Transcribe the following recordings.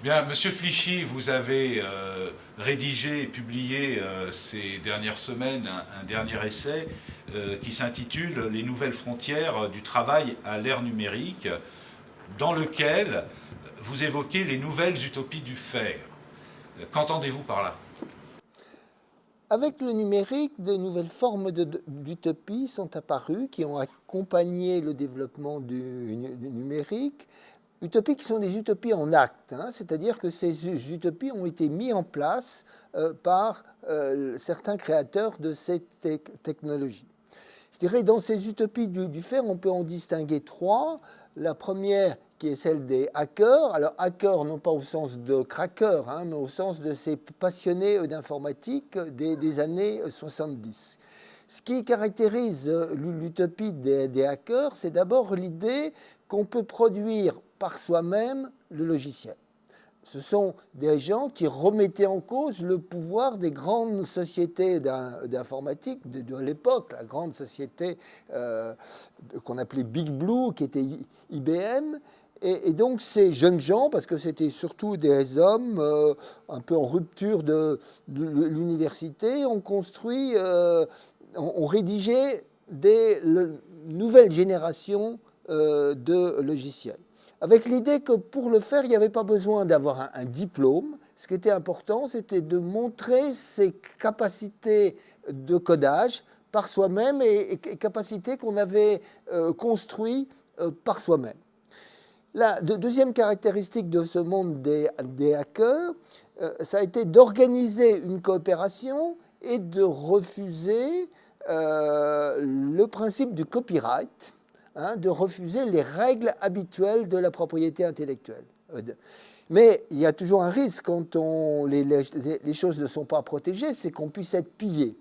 Bien, Monsieur Flichy, vous avez rédigé et publié ces dernières semaines un dernier essai qui s'intitule « Les nouvelles frontières du travail à l'ère numérique », dans lequel vous évoquez les nouvelles utopies du faire. Qu'entendez-vous par là? Avec le numérique, de nouvelles formes d'utopie sont apparues qui ont accompagné le développement du numérique. Utopies qui sont des utopies en acte, hein, c'est-à-dire que ces utopies ont été mises en place par certains créateurs de ces technologies. Je dirais dans ces utopies du faire, on peut en distinguer trois. La première qui est celle des hackers. Alors hackers non pas au sens de crackers, hein, mais au sens de ces passionnés d'informatique des années 70. Ce qui caractérise l'utopie des hackers, c'est d'abord l'idée qu'on peut produire par soi-même le logiciel. Ce sont des gens qui remettaient en cause le pouvoir des grandes sociétés d'informatique de l'époque, la grande société qu'on appelait Big Blue, qui était IBM. Et donc ces jeunes gens, parce que c'était surtout des hommes un peu en rupture de l'université, ont construit, ont rédigé des nouvelles générations de logiciels, avec l'idée que pour le faire, il n'y avait pas besoin d'avoir un diplôme. Ce qui était important, c'était de montrer ses capacités de codage par soi-même et capacités qu'on avait construites par soi-même. La deuxième caractéristique de ce monde des hackers, ça a été d'organiser une coopération et de refuser le principe du copyright, hein, de refuser les règles habituelles de la propriété intellectuelle. Mais il y a toujours un risque quand les choses ne sont pas protégées, c'est qu'on puisse être pillé.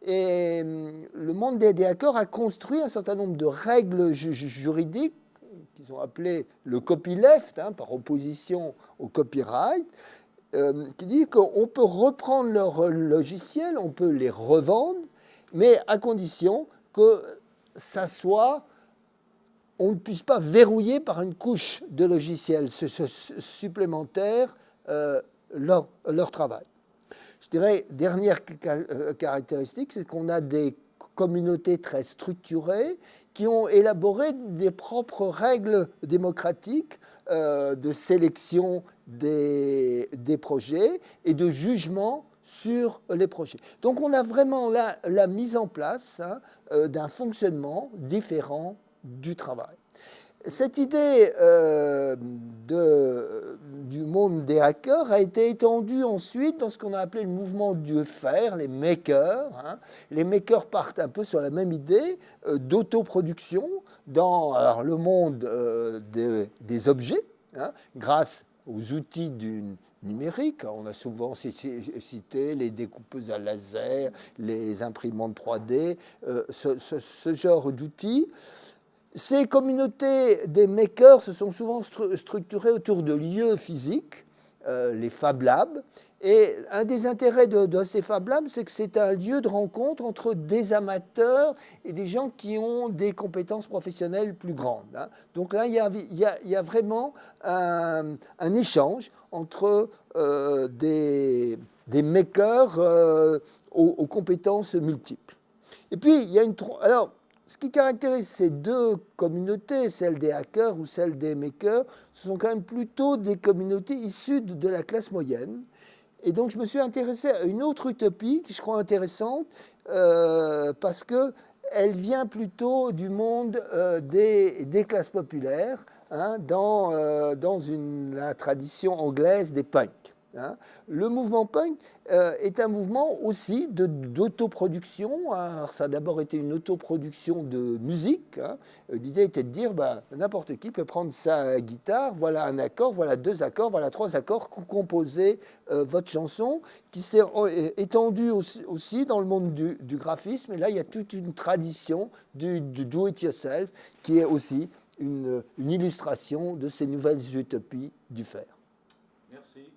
Et le monde des hackers a construit un certain nombre de règles juridiques qu'ils ont appelées le copyleft, hein, par opposition au copyright, qui dit qu'on peut reprendre leurs logiciels, on peut les revendre, mais à condition que ça soit, on ne puisse pas verrouiller par une couche de logiciels supplémentaires leur travail. Je dirais, dernière caractéristique, c'est qu'on a des communautés très structurées qui ont élaboré des propres règles démocratiques de sélection des projets et de jugement sur les projets. Donc on a vraiment là la mise en place, hein, d'un fonctionnement différent du travail. Cette idée du monde des hackers a été étendue ensuite dans ce qu'on a appelé le mouvement du faire, les makers. Hein. Les makers partent un peu sur la même idée d'autoproduction dans le monde des objets, hein, grâce aux outils du numérique. On a souvent cité les découpeuses à laser, les imprimantes 3D, ce genre d'outils. Ces communautés des makers se sont souvent structurées autour de lieux physiques, les Fab Labs. Et un des intérêts de ces Fab Labs, c'est que c'est un lieu de rencontre entre des amateurs et des gens qui ont des compétences professionnelles plus grandes. Hein. Donc là, il y a vraiment un échange entre des makers aux compétences multiples. Et puis, il y a une... Alors, ce qui caractérise ces deux communautés, celle des hackers ou celle des makers, ce sont quand même plutôt des communautés issues de la classe moyenne. Et donc je me suis intéressé à une autre utopie qui je crois intéressante parce qu'elle vient plutôt du monde des classes populaires, hein, dans la tradition anglaise des punks. Hein. Le mouvement punk est un mouvement aussi d'autoproduction. Alors, ça a d'abord été une autoproduction de musique. Hein. L'idée était de dire n'importe qui peut prendre sa guitare, voilà un accord, voilà deux accords, voilà trois accords, composer votre chanson, qui s'est étendue aussi dans le monde du graphisme. Et là, il y a toute une tradition du do-it-yourself qui est aussi une illustration de ces nouvelles utopies du faire. Merci.